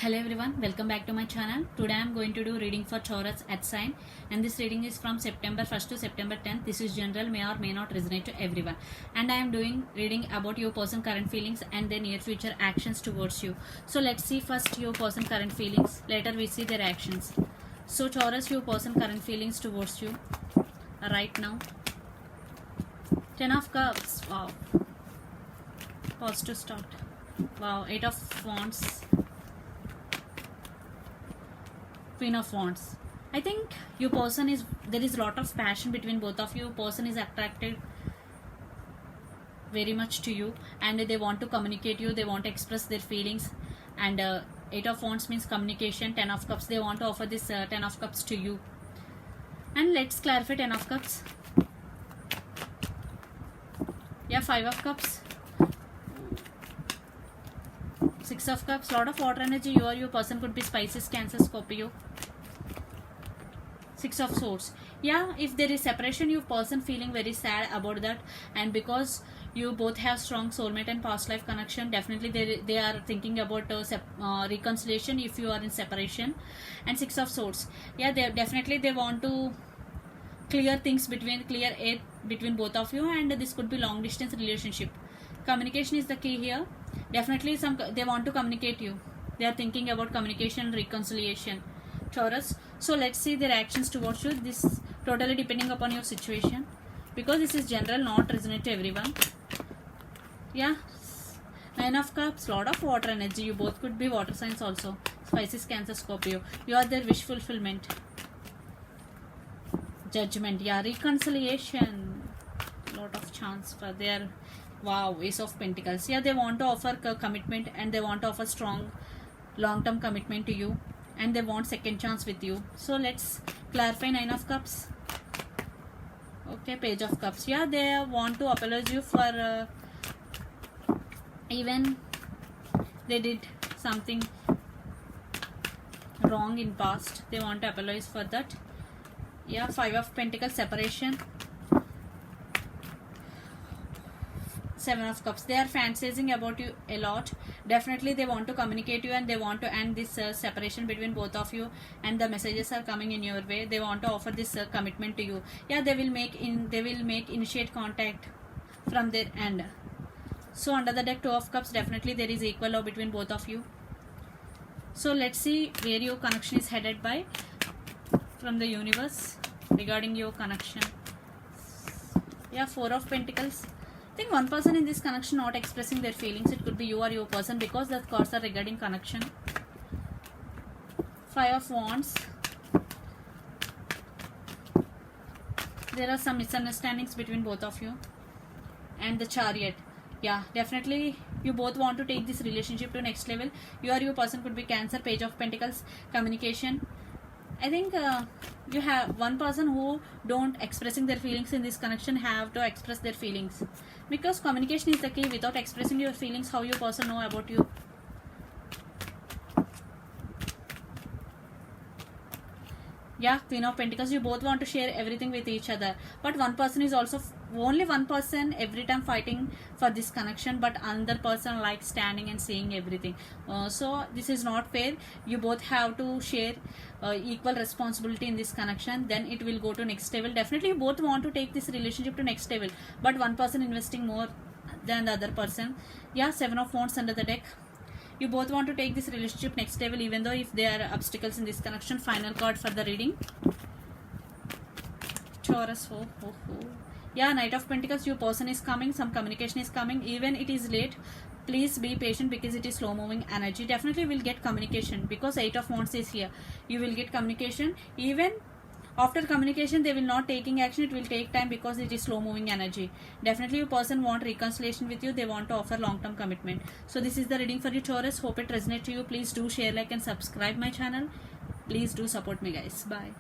Hello everyone, welcome back to my channel. Today I am going to do reading for Taurus at sign, and this reading is from September 1st to September 10th. This is general, may or may not resonate to everyone. And I am doing reading about your person current feelings and their near future actions towards you. So let's see first your person current feelings, later we see their actions. So Taurus, your person current feelings towards you right now. 10 of Cups, wow. Pause to start. Wow, 8 of Wands. Queen of Wands. I think your person is, there is a lot of passion between both of you. Person is attracted very much to you and they want to communicate you, they want to express their feelings. And 8 of Wands means communication. 10 of Cups, they want to offer this 10 of Cups to you. And let's clarify 10 of Cups. Yeah, 5 of Cups. 6 of Cups, lot of water energy. You or your person could be Pisces, Cancer, Scorpio. 6 of Swords. Yeah, if there is separation, your person feeling very sad about that, and because you both have strong soulmate and past life connection, definitely they are thinking about reconciliation if you are in separation. And 6 of Swords. Yeah, they want to clear air between both of you, and this could be long distance relationship. Communication is the key here. Definitely they want to communicate you. They are thinking about communication, reconciliation. Taurus. So let's see their actions towards you. This totally depending upon your situation, because this is general, not resonate to everyone. Yeah, 9 of Cups, lot of water energy. You both could be water signs also. Pisces, Cancer, Scorpio. You are their wish fulfillment. Judgment. Yeah, reconciliation. Lot of chance for their, wow, Ace of Pentacles. Yeah, they want to offer commitment and they want to offer strong long-term commitment to you, and they want second chance with you. So let's clarify 9 of Cups. Okay, Page of Cups. Yeah, they want to apologize you for even they did something wrong in past. They want to apologize for that. Yeah, 5 of Pentacles, separation. 7 of Cups. They are fantasizing about you a lot. Definitely they want to communicate you and they want to end this separation between both of you, and the messages are coming in your way. They want to offer this commitment to you. Yeah, they will initiate contact from their end. So under the deck, 2 of Cups, definitely there is equal love between both of you. So let's see where your connection is headed by from the universe regarding your connection. Yeah, 4 of Pentacles. I think one person in this connection not expressing their feelings. It could be you or your person, because the cards are regarding connection. 5 of Wands. There are some misunderstandings between both of you. And the Chariot. Yeah, definitely you both want to take this relationship to next level. You or your person could be Cancer, Page of Pentacles, communication. I think you have one person who don't expressing their feelings in this connection have to express their feelings, because communication is the key. Without expressing your feelings, how your person know about you? Yeah, Queen of Pentacles. You both want to share everything with each other, but one person is also only one person every time fighting for this connection, but another person like standing and seeing everything. So this is not fair. You both have to share equal responsibility in this connection, then it will go to next level. Definitely you both want to take this relationship to next level, but one person investing more than the other person. Yeah, 7 of Wands under the deck. You both want to take this relationship next level, even though if there are obstacles in this connection. Final card for the reading. Taurus. Yeah, Knight of Pentacles. Your person is coming. Some communication is coming. Even it is late, please be patient, because it is slow moving energy. Definitely will get communication, because 8 of Wands is here. You will get communication. Even after communication, they will not taking action. It will take time, because it is slow moving energy. Definitely your person want reconciliation with you. They want to offer long term commitment. So this is the reading for you, Taurus. Hope it resonates to you. Please do share, like and subscribe my channel. Please do support me, guys. Bye.